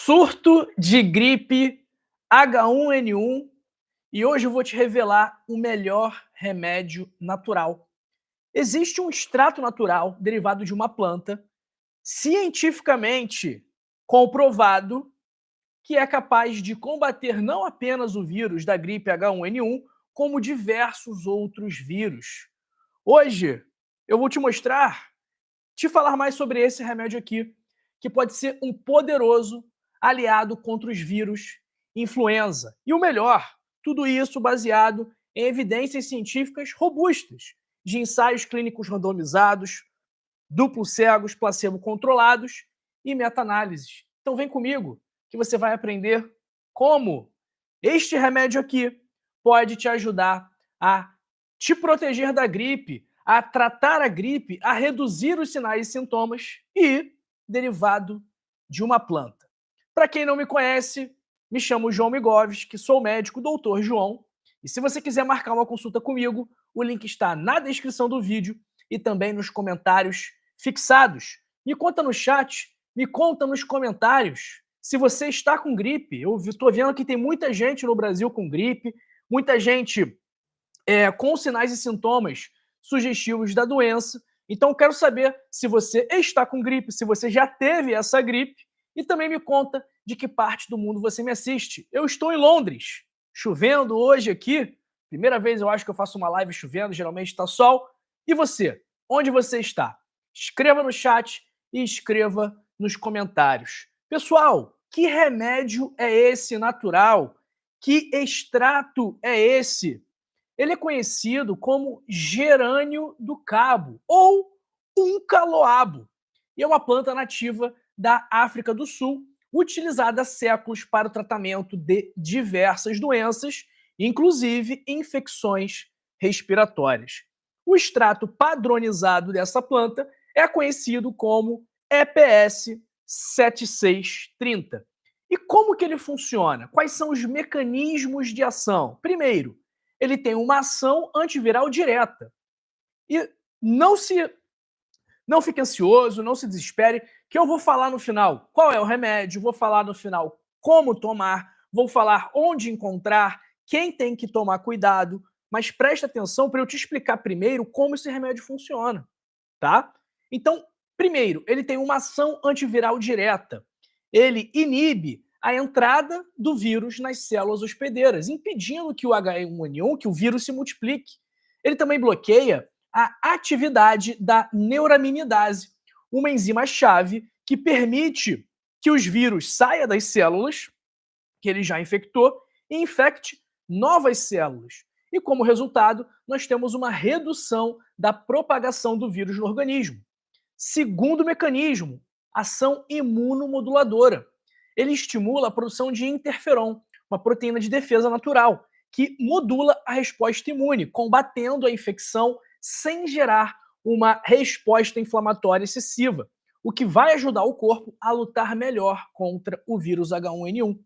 Surto de gripe H1N1 e hoje eu vou te revelar o melhor remédio natural. Existe um extrato natural derivado de uma planta, cientificamente comprovado, que é capaz de combater não apenas o vírus da gripe H1N1, como diversos outros vírus. Hoje eu vou te falar mais sobre esse remédio aqui, que pode ser um poderoso aliado contra os vírus influenza. E o melhor, tudo isso baseado em evidências científicas robustas, de ensaios clínicos randomizados, duplos cegos, placebo controlados e meta-análises. Então vem comigo que você vai aprender como este remédio aqui pode te ajudar a te proteger da gripe, a tratar a gripe, a reduzir os sinais e sintomas e derivado de uma planta. Para quem não me conhece, me chamo João Migovski, sou médico doutor João, e se você quiser marcar uma consulta comigo, o link está na descrição do vídeo e também nos comentários fixados. Me conta no chat, me conta nos comentários se você está com gripe. Eu estou vendo que tem muita gente no Brasil com gripe, muita gente com sinais e sintomas sugestivos da doença. Então, eu quero saber se você está com gripe, se você já teve essa gripe, e também me conta de que parte do mundo você me assiste. Eu estou em Londres, chovendo hoje aqui. Primeira vez eu acho que eu faço uma live chovendo, geralmente está sol. E você? Onde você está? Escreva no chat e escreva nos comentários. Pessoal, que remédio é esse natural? Que extrato é esse? Ele é conhecido como gerânio do cabo ou uncaloabo e é uma planta nativa da África do Sul, utilizada há séculos para o tratamento de diversas doenças, inclusive infecções respiratórias. O extrato padronizado dessa planta é conhecido como EPS 7630. E como que ele funciona? Quais são os mecanismos de ação? Primeiro, ele tem uma ação antiviral direta. E não se não fique ansioso, não se desespere, que eu vou falar no final qual é o remédio, vou falar no final como tomar, vou falar onde encontrar, quem tem que tomar cuidado, mas preste atenção para eu te explicar primeiro como esse remédio funciona, tá? Então, primeiro, ele tem uma ação antiviral direta. Ele inibe a entrada do vírus nas células hospedeiras, impedindo que o H1N1, que o vírus se multiplique. Ele também bloqueia a atividade da neuraminidase, uma enzima-chave que permite que os vírus saiam das células que ele já infectou e infecte novas células. E como resultado, nós temos uma redução da propagação do vírus no organismo. Segundo mecanismo, ação imunomoduladora. Ele estimula a produção de interferon, uma proteína de defesa natural, que modula a resposta imune, combatendo a infecção sem gerar uma resposta inflamatória excessiva, o que vai ajudar o corpo a lutar melhor contra o vírus H1N1.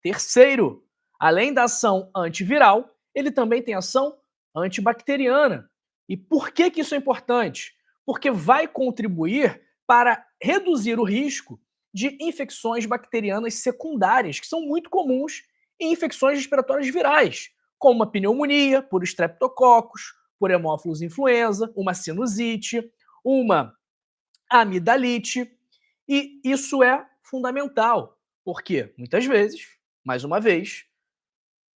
Terceiro, além da ação antiviral, ele também tem ação antibacteriana. E por que isso é importante? Porque vai contribuir para reduzir o risco de infecções bacterianas secundárias, que são muito comuns em infecções respiratórias virais, como uma pneumonia por streptococcus, por hemófilos influenza, uma sinusite, uma amidalite. E isso é fundamental, porque muitas vezes, mais uma vez,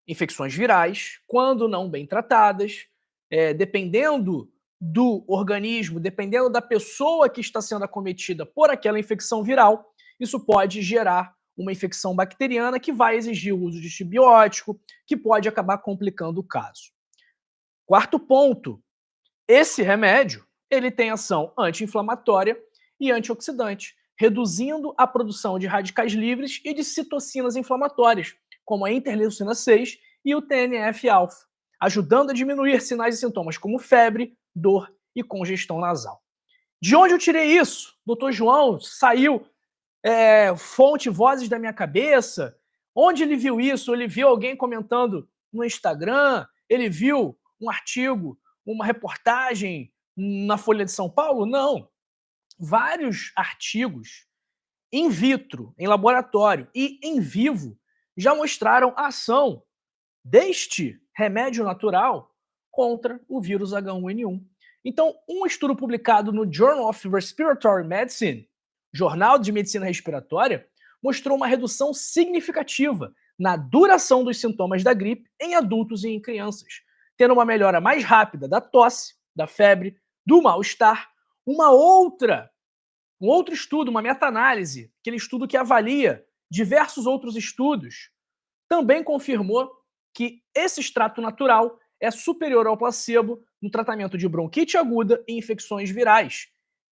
infecções virais, quando não bem tratadas, dependendo do organismo, dependendo da pessoa que está sendo acometida por aquela infecção viral, isso pode gerar uma infecção bacteriana que vai exigir o uso de antibiótico, que pode acabar complicando o caso. Quarto ponto, esse remédio ele tem ação anti-inflamatória e antioxidante, reduzindo a produção de radicais livres e de citocinas inflamatórias, como a interleucina 6 e o TNF-alfa, ajudando a diminuir sinais e sintomas como febre, dor e congestão nasal. De onde eu tirei isso? Doutor João, saiu fonte, vozes da minha cabeça? Onde ele viu isso? Ele viu alguém comentando no Instagram? Ele viu um artigo, uma reportagem na Folha de São Paulo? Não. Vários artigos in vitro, em laboratório e em vivo, já mostraram a ação deste remédio natural contra o vírus H1N1. Então, um estudo publicado no Journal of Respiratory Medicine, Jornal de Medicina Respiratória, mostrou uma redução significativa na duração dos sintomas da gripe em adultos e em crianças, tendo uma melhora mais rápida da tosse, da febre, do mal-estar. Um outro estudo, uma meta-análise, aquele estudo que avalia diversos outros estudos, também confirmou que esse extrato natural é superior ao placebo no tratamento de bronquite aguda e infecções virais,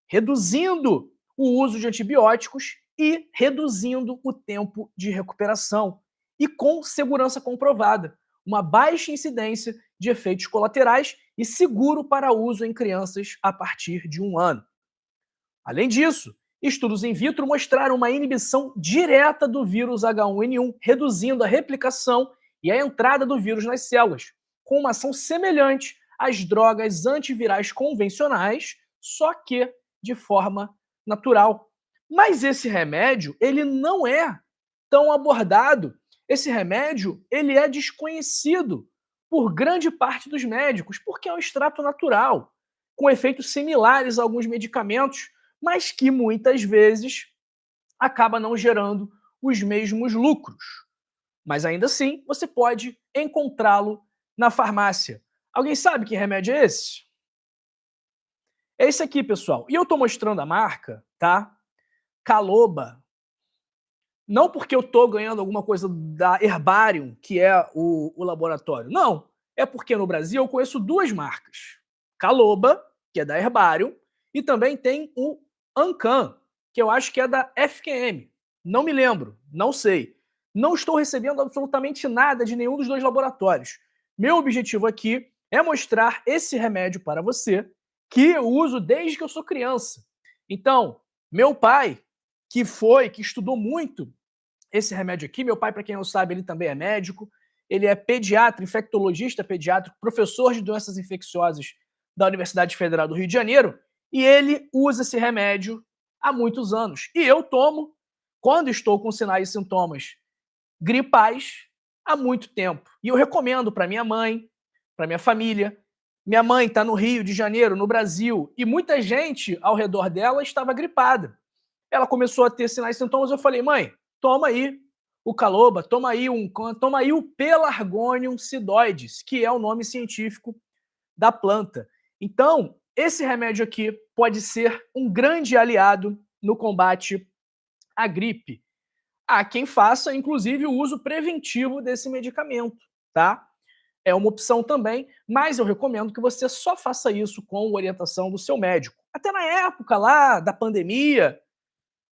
reduzindo o uso de antibióticos e reduzindo o tempo de recuperação, e com segurança comprovada, uma baixa incidência de efeitos colaterais e seguro para uso em crianças a partir de 1 ano. Além disso, estudos in vitro mostraram uma inibição direta do vírus H1N1, reduzindo a replicação e a entrada do vírus nas células, com uma ação semelhante às drogas antivirais convencionais, só que de forma natural. Mas esse remédio, ele não é tão abordado. Esse remédio, ele é desconhecido por grande parte dos médicos, porque é um extrato natural, com efeitos similares a alguns medicamentos, mas que muitas vezes acaba não gerando os mesmos lucros. Mas ainda assim, você pode encontrá-lo na farmácia. Alguém sabe que remédio é esse? É esse aqui, pessoal. E eu estou mostrando a marca, tá? Caloba. Não porque eu estou ganhando alguma coisa da Herbarium, que é o laboratório. Não. É porque no Brasil eu conheço duas marcas. Caloba, que é da Herbarium, e também tem o Ancan, que eu acho que é da FQM. Não me lembro, não sei. Não estou recebendo absolutamente nada de nenhum dos dois laboratórios. Meu objetivo aqui é mostrar esse remédio para você, que eu uso desde que eu sou criança. Então, meu pai, que estudou muito esse remédio aqui, meu pai, para quem não sabe, ele também é médico, ele é pediatra, infectologista pediátrico, professor de doenças infecciosas da Universidade Federal do Rio de Janeiro, e ele usa esse remédio há muitos anos. E eu tomo quando estou com sinais e sintomas gripais há muito tempo. E eu recomendo para minha mãe, para minha família. Minha mãe está no Rio de Janeiro, no Brasil, e muita gente ao redor dela estava gripada. Ela começou a ter sinais e sintomas, eu falei, mãe, toma aí o Caloba, toma aí o Pelargonium sidoides, que é o nome científico da planta. Então, esse remédio aqui pode ser um grande aliado no combate à gripe. Há quem faça, inclusive, o uso preventivo desse medicamento, tá? É uma opção também, mas eu recomendo que você só faça isso com orientação do seu médico. Até na época lá da pandemia,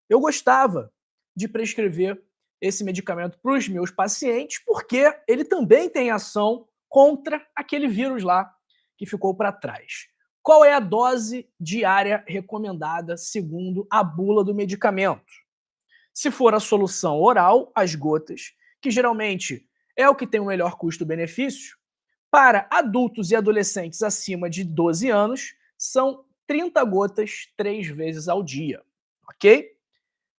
eu gostava de prescrever esse medicamento para os meus pacientes, porque ele também tem ação contra aquele vírus lá que ficou para trás. Qual é a dose diária recomendada segundo a bula do medicamento? Se for a solução oral, as gotas, que geralmente é o que tem o melhor custo-benefício, para adultos e adolescentes acima de 12 anos, são 30 gotas 3 vezes ao dia, ok?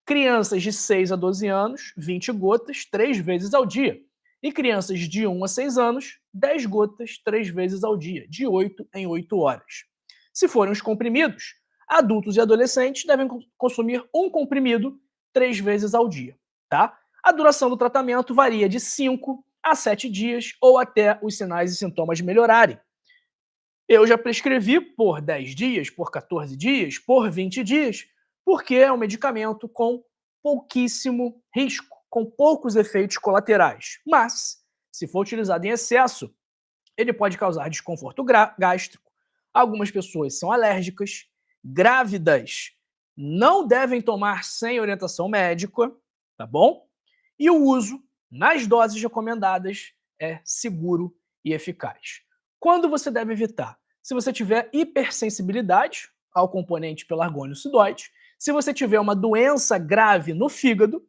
Crianças de 6 a 12 anos, 20 gotas 3 vezes ao dia. E crianças de 1 a 6 anos, 10 gotas 3 vezes ao dia, de 8 em 8 horas. Se forem os comprimidos, adultos e adolescentes devem consumir um comprimido 3 vezes ao dia, tá? A duração do tratamento varia de 5 a 7 dias ou até os sinais e sintomas melhorarem. Eu já prescrevi por 10 dias, por 14 dias, por 20 dias, porque é um medicamento com pouquíssimo risco, com poucos efeitos colaterais. Mas, se for utilizado em excesso, ele pode causar desconforto gástrico. Algumas pessoas são alérgicas, grávidas não devem tomar sem orientação médica, tá bom? E o uso nas doses recomendadas é seguro e eficaz. Quando você deve evitar? Se você tiver hipersensibilidade ao componente pelargônio sidoide, se você tiver uma doença grave no fígado,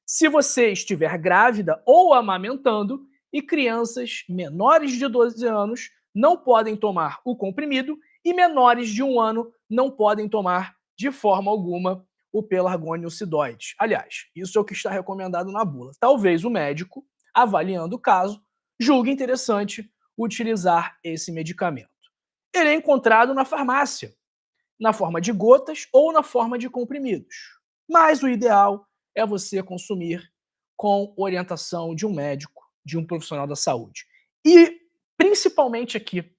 se você estiver grávida ou amamentando, e crianças menores de 12 anos não podem tomar o comprimido e menores de 1 ano não podem tomar de forma alguma o pelargônio alcidoide. Aliás, isso é o que está recomendado na bula. Talvez o médico, avaliando o caso, julgue interessante utilizar esse medicamento. Ele é encontrado na farmácia, na forma de gotas ou na forma de comprimidos. Mas o ideal é você consumir com orientação de um médico, de um profissional da saúde. E, principalmente aqui,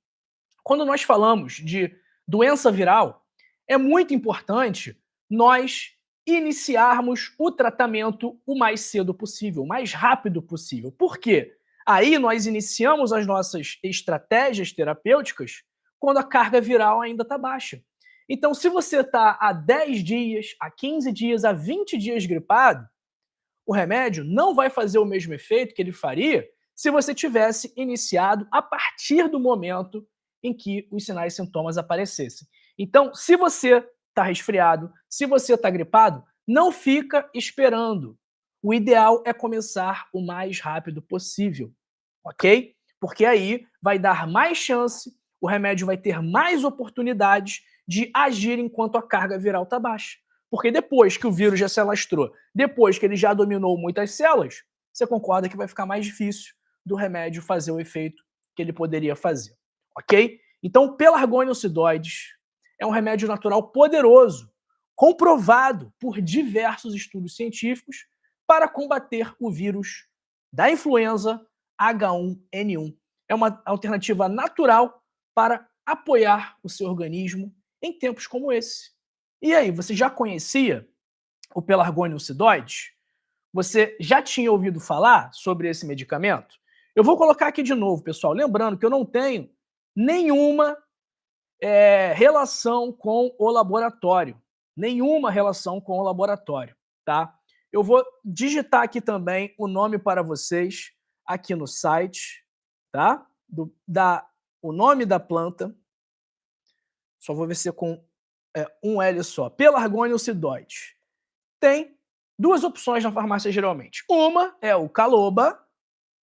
quando nós falamos de doença viral, é muito importante nós iniciarmos o tratamento o mais cedo possível, o mais rápido possível. Por quê? Aí nós iniciamos as nossas estratégias terapêuticas quando a carga viral ainda está baixa. Então, se você está há 10 dias, há 15 dias, há 20 dias gripado, o remédio não vai fazer o mesmo efeito que ele faria se você tivesse iniciado a partir do momento em que os sinais e sintomas aparecessem. Então, se você está resfriado, se você está gripado, não fica esperando. O ideal é começar o mais rápido possível, ok? Porque aí vai dar mais chance, o remédio vai ter mais oportunidades de agir enquanto a carga viral está baixa. Porque depois que o vírus já se alastrou, depois que ele já dominou muitas células, você concorda que vai ficar mais difícil do remédio fazer o efeito que ele poderia fazer, ok? Então, pelargônio alcidoides é um remédio natural poderoso, comprovado por diversos estudos científicos para combater o vírus da influenza H1N1. É uma alternativa natural para apoiar o seu organismo em tempos como esse. E aí, você já conhecia o pelargônio alcidoides? Você já tinha ouvido falar sobre esse medicamento? Eu vou colocar aqui de novo, pessoal, lembrando que eu não tenho nenhuma relação com o laboratório. Nenhuma relação com o laboratório, tá? Eu vou digitar aqui também o nome para vocês aqui no site, tá? O nome da planta. Só vou ver se é com um L só. Pelargônio alcidoides. Tem duas opções na farmácia geralmente. Uma é o Caloba,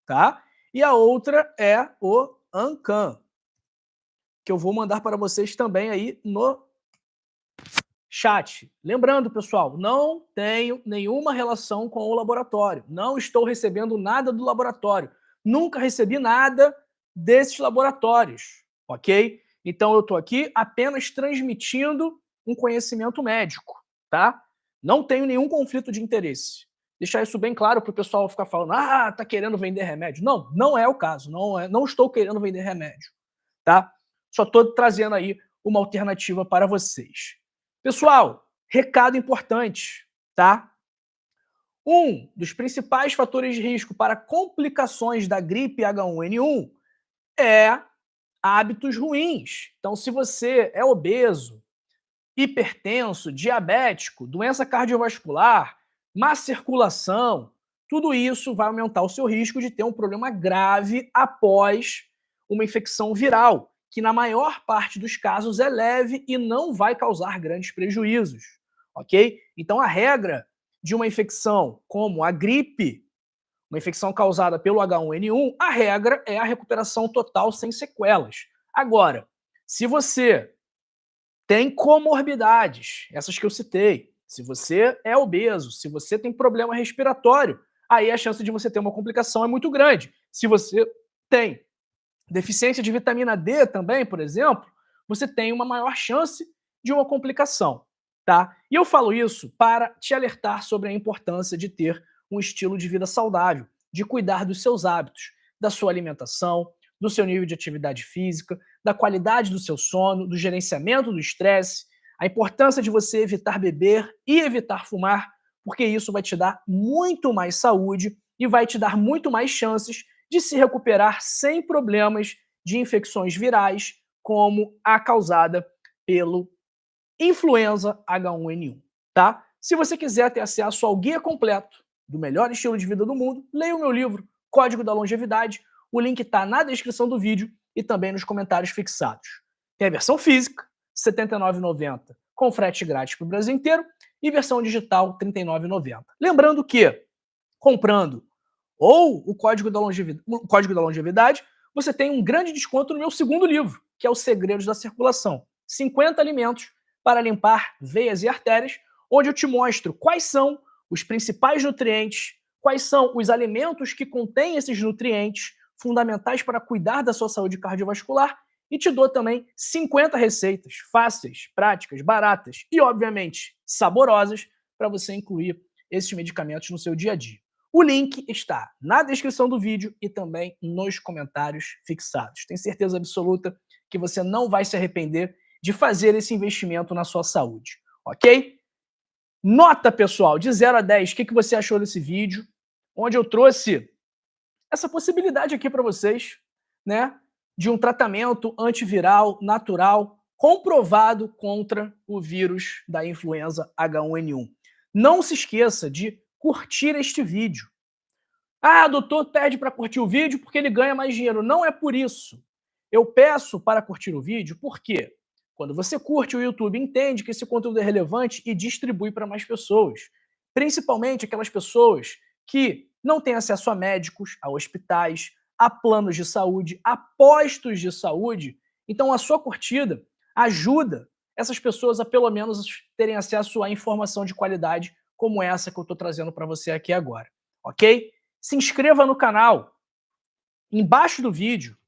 tá? E a outra é o Ancan, que eu vou mandar para vocês também aí no chat. Lembrando, pessoal, não tenho nenhuma relação com o laboratório. Não estou recebendo nada do laboratório. Nunca recebi nada desses laboratórios, ok? Então eu estou aqui apenas transmitindo um conhecimento médico, tá? Não tenho nenhum conflito de interesse. Deixar isso bem claro para o pessoal ficar falando, tá querendo vender remédio. Não, não é o caso. Não estou querendo vender remédio, tá? Só estou trazendo aí uma alternativa para vocês. Pessoal, recado importante, tá? Um dos principais fatores de risco para complicações da gripe H1N1 é hábitos ruins. Então, se você é obeso, hipertenso, diabético, doença cardiovascular, má circulação, tudo isso vai aumentar o seu risco de ter um problema grave após uma infecção viral, que na maior parte dos casos é leve e não vai causar grandes prejuízos, ok? Então a regra de uma infecção como a gripe, uma infecção causada pelo H1N1, a regra é a recuperação total sem sequelas. Agora, se você tem comorbidades, essas que eu citei, se você é obeso, se você tem problema respiratório, aí a chance de você ter uma complicação é muito grande. Se você tem deficiência de vitamina D também, por exemplo, você tem uma maior chance de uma complicação, tá? E eu falo isso para te alertar sobre a importância de ter um estilo de vida saudável, de cuidar dos seus hábitos, da sua alimentação, do seu nível de atividade física, da qualidade do seu sono, do gerenciamento do estresse, a importância de você evitar beber e evitar fumar, porque isso vai te dar muito mais saúde e vai te dar muito mais chances de se recuperar sem problemas de infecções virais, como a causada pelo influenza H1N1, tá? Se você quiser ter acesso ao guia completo do melhor estilo de vida do mundo, leia o meu livro, Código da Longevidade. O link está na descrição do vídeo e também nos comentários fixados. Tem a versão física, R$ 79,90, com frete grátis para o Brasil inteiro, e versão digital, R$ 39,90. Lembrando que, comprando ou o Código da Longevidade, você tem um grande desconto no meu segundo livro, que é o Segredos da Circulação. 50 alimentos para limpar veias e artérias, onde eu te mostro quais são os principais nutrientes, quais são os alimentos que contêm esses nutrientes fundamentais para cuidar da sua saúde cardiovascular e te dou também 50 receitas fáceis, práticas, baratas e, obviamente, saborosas para você incluir esses medicamentos no seu dia a dia. O link está na descrição do vídeo e também nos comentários fixados. Tenho certeza absoluta que você não vai se arrepender de fazer esse investimento na sua saúde, ok? Nota, pessoal, de 0 a 10, o que você achou desse vídeo? Onde eu trouxe essa possibilidade aqui para vocês, né? De um tratamento antiviral natural comprovado contra o vírus da influenza H1N1. Não se esqueça de curtir este vídeo. Ah, doutor pede para curtir o vídeo porque ele ganha mais dinheiro. Não é por isso. Eu peço para curtir o vídeo porque quando você curte, o YouTube entende que esse conteúdo é relevante e distribui para mais pessoas. Principalmente aquelas pessoas que não têm acesso a médicos, a hospitais, a planos de saúde, a postos de saúde. Então a sua curtida ajuda essas pessoas a pelo menos terem acesso a informação de qualidade como essa que eu estou trazendo para você aqui agora, ok? Se inscreva no canal. Embaixo do vídeo,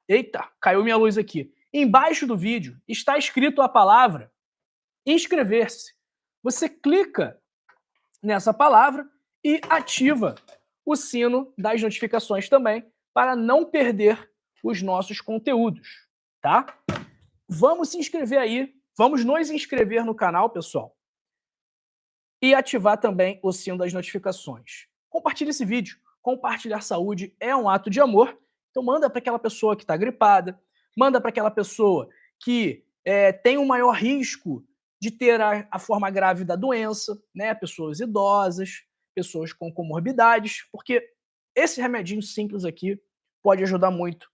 eita, caiu minha luz aqui. Embaixo do vídeo está escrito a palavra inscrever-se. Você clica nessa palavra e ativa o sino das notificações também para não perder os nossos conteúdos, tá? Vamos se inscrever aí, vamos nos inscrever no canal, pessoal, e ativar também o sino das notificações. Compartilhe esse vídeo. Compartilhar saúde é um ato de amor, então manda para aquela pessoa que está gripada, manda para aquela pessoa que tem um maior risco de ter a forma grave da doença, né? Pessoas idosas, pessoas com comorbidades, porque esse remedinho simples aqui pode ajudar muito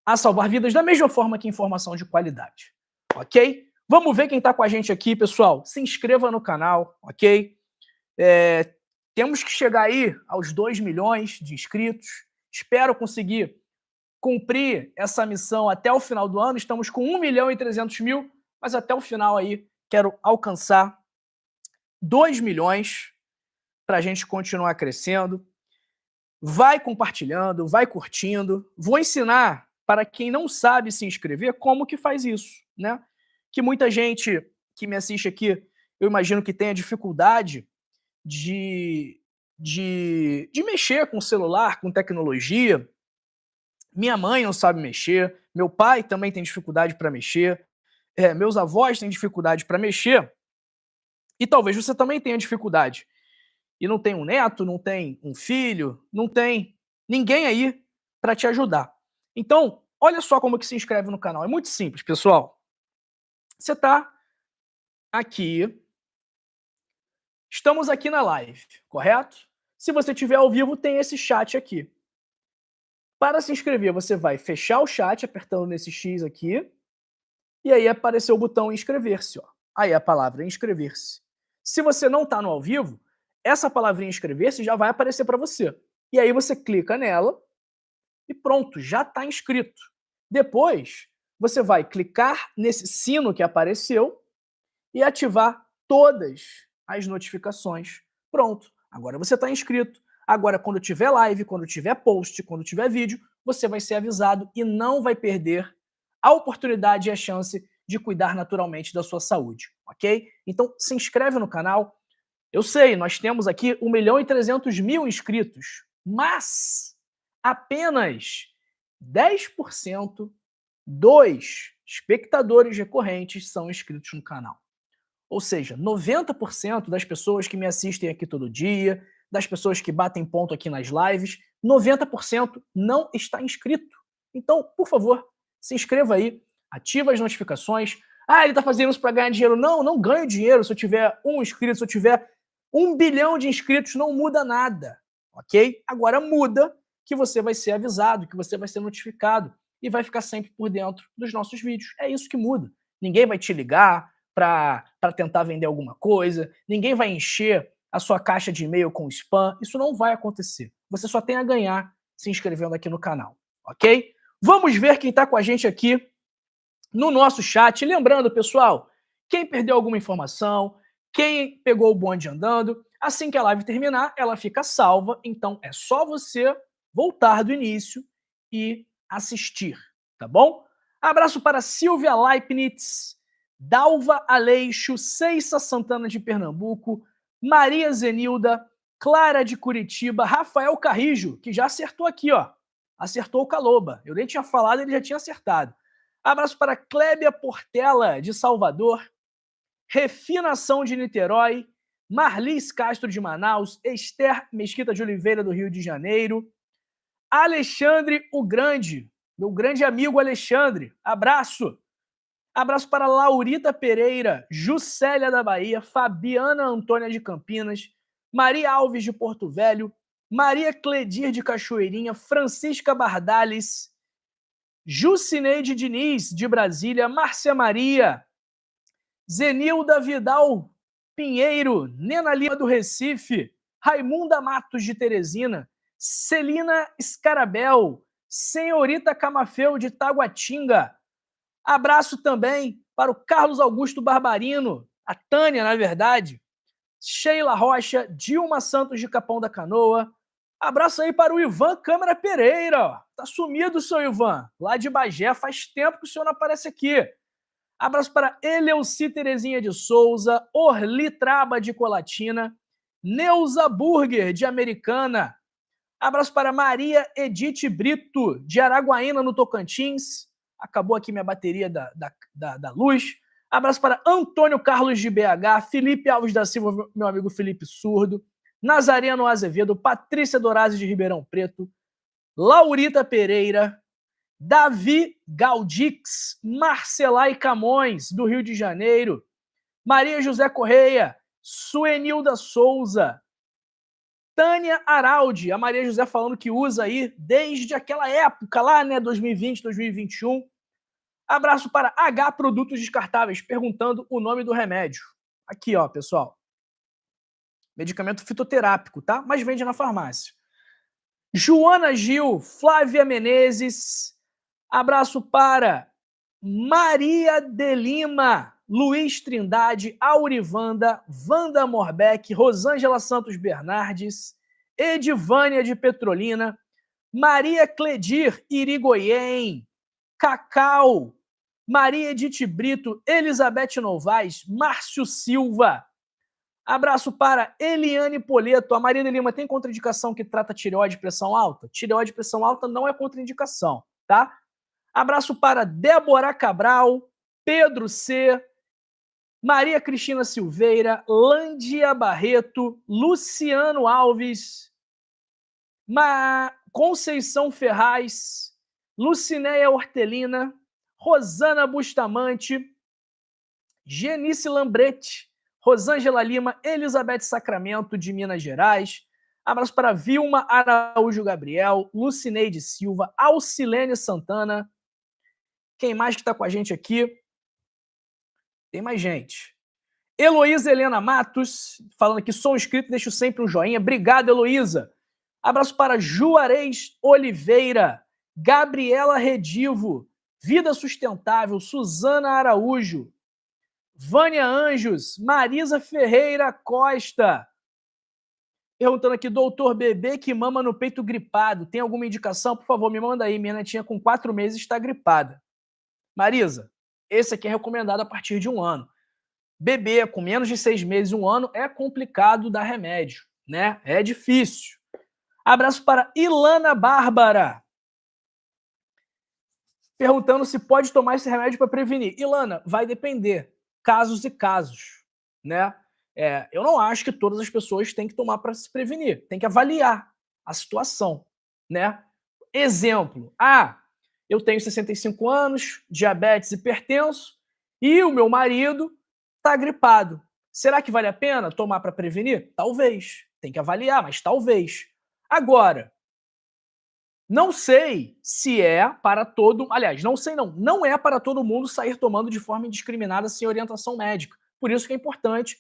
a salvar vidas da mesma forma que informação de qualidade, ok? Vamos ver quem está com a gente aqui, pessoal. Se inscreva no canal, ok? Temos que chegar aí aos 2 milhões de inscritos. Espero conseguir cumprir essa missão até o final do ano. Estamos com 1.300.000, mas até o final aí quero alcançar 2 milhões para a gente continuar crescendo. Vai compartilhando, vai curtindo. Vou ensinar para quem não sabe se inscrever como que faz isso, né? Que muita gente que me assiste aqui, eu imagino que tenha dificuldade de mexer com celular, com tecnologia. Minha mãe não sabe mexer, meu pai também tem dificuldade para mexer, meus avós têm dificuldade para mexer, e talvez você também tenha dificuldade. E não tem um neto, não tem um filho, não tem ninguém aí para te ajudar. Então, olha só como que se inscreve no canal. É muito simples, pessoal. Você está aqui. Estamos aqui na live, correto? Se você estiver ao vivo, tem esse chat aqui. Para se inscrever, você vai fechar o chat apertando nesse X aqui, e aí apareceu o botão inscrever-se. Aí a palavra inscrever-se. Se você não está no ao vivo, essa palavrinha inscrever-se já vai aparecer para você. E aí você clica nela e pronto, já está inscrito. Depois, você vai clicar nesse sino que apareceu e ativar todas as notificações. Pronto, agora você está inscrito. Agora, quando tiver live, quando tiver post, quando tiver vídeo, você vai ser avisado e não vai perder a oportunidade e a chance de cuidar naturalmente da sua saúde, ok? Então, se inscreve no canal. Eu sei, nós temos aqui 1.300.000 inscritos, mas apenas 10% dos espectadores recorrentes são inscritos no canal. Ou seja, 90% das pessoas que me assistem aqui todo dia, das pessoas que batem ponto aqui nas lives, 90% não está inscrito. Então, por favor, se inscreva aí, ativa as notificações. Ah, ele está fazendo isso para ganhar dinheiro. Não, não ganho dinheiro se eu tiver 1 inscrito, se eu tiver 1 bilhão de inscritos, não muda nada, ok? Agora muda que você vai ser avisado, que você vai ser notificado e vai ficar sempre por dentro dos nossos vídeos. É isso que muda. Ninguém vai te ligar para tentar vender alguma coisa, ninguém vai encher a sua caixa de e-mail com spam, isso não vai acontecer. Você só tem a ganhar se inscrevendo aqui no canal, ok? Vamos ver quem está com a gente aqui no nosso chat. Lembrando, pessoal, quem perdeu alguma informação, Quem pegou o bonde andando, assim que a live terminar, ela fica salva, então é só você voltar do início e assistir, tá bom? Abraço para Silvia Leibniz, Dalva Aleixo, Ceissa Santana de Pernambuco, Maria Zenilda, Clara de Curitiba, Rafael Carrijo, que já acertou aqui, ó. Acertou o Caloba. Eu nem tinha falado, ele já tinha acertado. Abraço para Clébia Portela, de Salvador, Refinação de Niterói, Marlis Castro de Manaus, Esther Mesquita de Oliveira do Rio de Janeiro, Alexandre o Grande, meu grande amigo Alexandre, abraço. Abraço para Laurita Pereira, Juscelia da Bahia, Fabiana Antônia de Campinas, Maria Alves de Porto Velho, Maria Cledir de Cachoeirinha, Francisca Bardales, Jucineide Diniz de Brasília, Márcia Maria, Zenilda Vidal Pinheiro, Nena Lima do Recife, Raimunda Matos de Teresina, Celina Scarabel, Senhorita Camafeu de Taguatinga. Abraço também para o Carlos Augusto Barbarino, a Tânia, na verdade, Sheila Rocha, Dilma Santos de Capão da Canoa. Abraço aí para o Ivan Câmara Pereira, ó. Tá sumido, seu Ivan, lá de Bagé, faz tempo que o senhor não aparece aqui. Abraço para Eleuci Terezinha de Souza, Orli Traba de Colatina, Neuza Burger de Americana. Abraço para Maria Edith Brito de Araguaína, no Tocantins. Acabou aqui minha bateria da luz. Abraço para Antônio Carlos de BH, Felipe Alves da Silva, meu amigo Felipe Surdo, Nazareno Azevedo, Patrícia Dorazzi de Ribeirão Preto, Laurita Pereira, Davi Galdix, Marcelai Camões, do Rio de Janeiro, Maria José Correia, Suenilda Souza, Tânia Araldi, a Maria José falando que usa aí desde aquela época lá, né, 2020, 2021. Abraço para H Produtos Descartáveis, perguntando o nome do remédio. Aqui, ó, pessoal. Medicamento fitoterápico, tá? Mas vende na farmácia. Joana Gil, Flávia Menezes. Abraço para Maria de Lima, Luiz Trindade, Aurivanda, Wanda Morbeck, Rosângela Santos Bernardes, Edivânia de Petrolina, Maria Cledir Irigoyen, Cacau, Maria Edith Brito, Elizabeth Novaes, Márcio Silva. Abraço para Eliane Poleto. A Maria de Lima tem contraindicação que trata tireoide e pressão alta? Tireoide e pressão alta não é contraindicação, tá? Abraço para Débora Cabral, Pedro C., Maria Cristina Silveira, Landia Barreto, Luciano Alves, Conceição Ferraz, Lucinéia Hortelina, Rosana Bustamante, Genice Lambrete, Rosângela Lima, Elizabeth Sacramento, de Minas Gerais. Abraço para Vilma Araújo Gabriel, Lucineide Silva, Alcilene Santana. Quem mais que está com a gente aqui? Tem mais gente. Heloísa Helena Matos, falando que sou inscrito, deixo sempre um joinha. Obrigado, Heloísa. Abraço para Juarez Oliveira, Gabriela Redivo, Vida Sustentável, Suzana Araújo, Vânia Anjos, Marisa Ferreira Costa. Perguntando aqui, doutor bebê que mama no peito gripado, tem alguma indicação? Por favor, me manda aí. Minha netinha com 4 meses está gripada. Marisa, esse aqui é recomendado a partir de 1 ano. Bebê com menos de 6 meses, 1 ano, é complicado dar remédio, né? É difícil. Abraço para Ilana Bárbara, perguntando se pode tomar esse remédio para prevenir. Ilana, vai depender, casos e casos, né? Eu não acho que todas as pessoas têm que tomar para se prevenir, tem que avaliar a situação, né? Exemplo, eu tenho 65 anos, diabetes, hipertenso, e o meu marido está gripado. Será que vale a pena tomar para prevenir? Talvez. Tem que avaliar, mas talvez. Agora, não sei se é para todo... Aliás, não sei não. Não é para todo mundo sair tomando de forma indiscriminada sem orientação médica. Por isso que é importante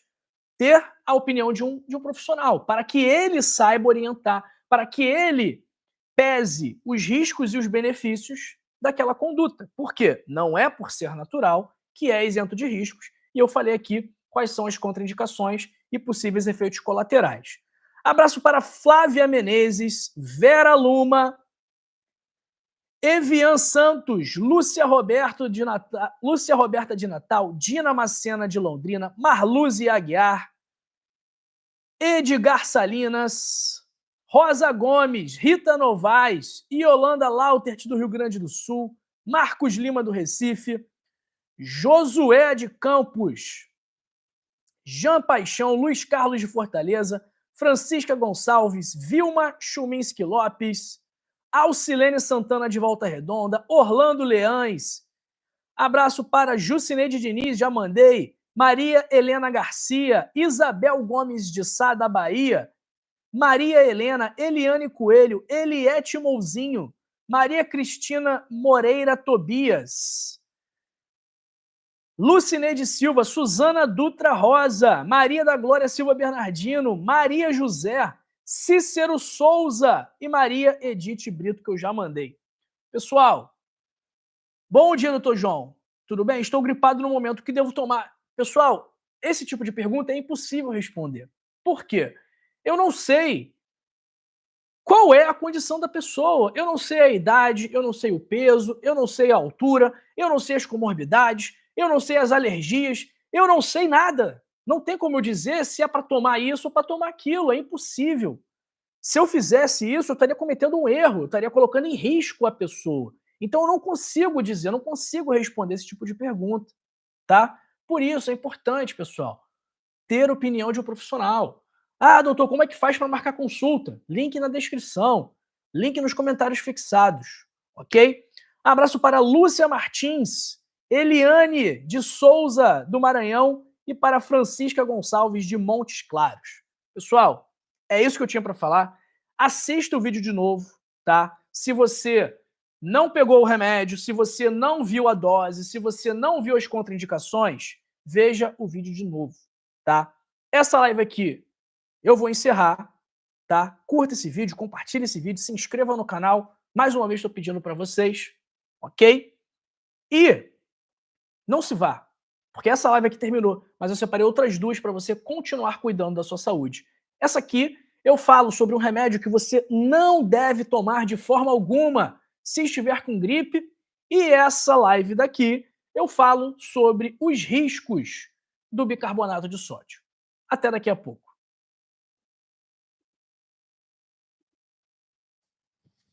ter a opinião de um profissional, para que ele saiba orientar, para que ele pese os riscos e os benefícios daquela conduta. Por quê? Não é por ser natural que é isento de riscos. E eu falei aqui quais são as contraindicações e possíveis efeitos colaterais. Abraço para Flávia Menezes, Vera Luma, Evian Santos, Lúcia Roberta de Natal, Dina Macena de Londrina, Marluze Aguiar, Edgar Salinas, Rosa Gomes, Rita Novaes, Yolanda Lautert do Rio Grande do Sul, Marcos Lima do Recife, Josué de Campos, Jean Paixão, Luiz Carlos de Fortaleza, Francisca Gonçalves, Vilma Chuminski Lopes, Alcilene Santana de Volta Redonda, Orlando Leães. Abraço para Jucineide Diniz, já mandei. Maria Helena Garcia, Isabel Gomes de Sá, da Bahia, Maria Helena, Eliane Coelho, Eliette Mouzinho, Maria Cristina Moreira Tobias, Lucineide Silva, Suzana Dutra Rosa, Maria da Glória Silva Bernardino, Maria José, Cícero Souza e Maria Edith Brito, que eu já mandei. Pessoal, bom dia, doutor João. Tudo bem? Estou gripado no momento. O que devo tomar? Pessoal, esse tipo de pergunta é impossível responder. Por quê? Eu não sei qual é a condição da pessoa. Eu não sei a idade, eu não sei o peso, eu não sei a altura, eu não sei as comorbidades, eu não sei as alergias, eu não sei nada. Não tem como eu dizer se é para tomar isso ou para tomar aquilo. É impossível. Se eu fizesse isso, eu estaria cometendo um erro, eu estaria colocando em risco a pessoa. Então eu não consigo dizer, eu não consigo responder esse tipo de pergunta, tá? Por isso é importante, pessoal, ter opinião de um profissional. Ah, doutor, como é que faz para marcar consulta? Link na descrição, link nos comentários fixados, ok? Abraço para Lúcia Martins, Eliane de Souza, do Maranhão, e para Francisca Gonçalves, de Montes Claros. Pessoal, é isso que eu tinha para falar. Assista o vídeo de novo, tá? Se você não pegou o remédio, se você não viu a dose, se você não viu as contraindicações, veja o vídeo de novo, tá? Essa live aqui eu vou encerrar, tá? Curta esse vídeo, compartilhe esse vídeo, se inscreva no canal. Mais uma vez estou pedindo para vocês, ok? E não se vá, porque essa live aqui terminou, mas eu separei outras duas para você continuar cuidando da sua saúde. Essa aqui eu falo sobre um remédio que você não deve tomar de forma alguma se estiver com gripe, e essa live daqui eu falo sobre os riscos do bicarbonato de sódio. Até daqui a pouco.